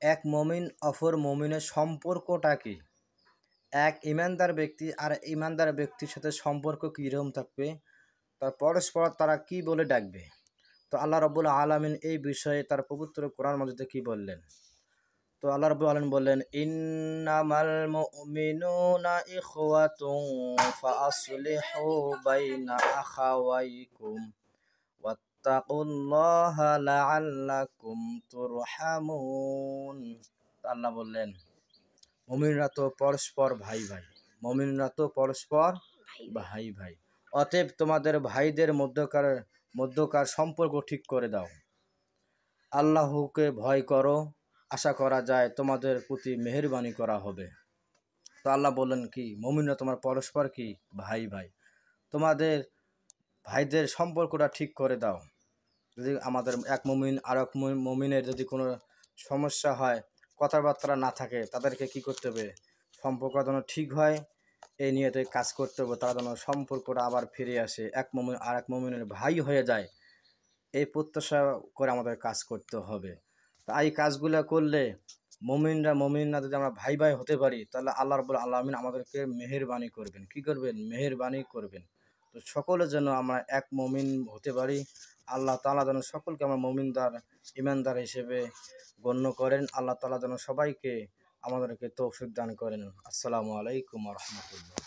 এক মমিন অপর মমিনের সম্পর্কটা কি, এক ইমানদার ব্যক্তি আর ইমানদার ব্যক্তির সাথে সম্পর্ক কীরকম থাকবে, তার পরস্পর তারা কি বলে ডাকবে। তো আল্লাহ রাব্বুল আলামিন এই বিষয়ে তার পবিত্র কোরআন মাজিদে কি বললেন। তো আল্লাহ রাব্বুল আলামিন বললেন, ইন্নামাল মুমিনুনা ইখওয়াতুন ফাআসলিহু বাইনা আখাওয়াইকুম ওয়াত্তাকুল্লাহা লাআল্লাকুম তুরহামুন। আল্লাহ বললেন, মুমিনরা তো পরস্পর ভাই ভাই, মুমিনরা তো পরস্পর ভাই ভাই, অতএব তোমাদের ভাইদের মধ্যকার সম্পর্ক ঠিক করে দাও। আল্লাহকে ভয় করো, আশা করা যায় তোমাদের প্রতি মেহেরবানি করা হবে। তো আল্লাহ বললেন কি, মুমিনরা তোমার পরস্পর কি ভাই ভাই, তোমাদের ভাইদের সম্পর্কটা ঠিক করে দাও। যদি আমাদের এক মুমিন আর এক মুমিনের যদি কোনো সমস্যা হয়, কথাবার্তা না থাকে, তাদেরকে কি করতে হবে, সম্পর্ক যেন ঠিক হয় এই নিয়েতে কাজ করতে হবে, তারা যেন সম্পর্কটা আবার ফিরে আসে, এক মুমিন আর এক মুমিনের ভাই হয়ে যায়, এই প্রত্যাশা করে আমাদের কাজ করতে হবে। তা এই কাজগুলো করলে মুমিনরা যদি আমরা ভাই ভাই হতে পারি, তাহলে আল্লাহ রাব্বুল আলামিন আমাদেরকে মেহেরবানি করবেন। কি করবেন? মেহেরবানি করবেন। তো সকলে যেন আমরা এক মুমিন হতে পারি। আল্লাহ তাআলা যেন সকলকে আমরা ইমানদার হিসেবে গণ্য করেন। আল্লাহ তাআলা যেন সবাইকে আমাদেরকে তৌফিক দান করেন। আসসালামু আলাইকুম ওয়া রাহমাতুল্লাহ।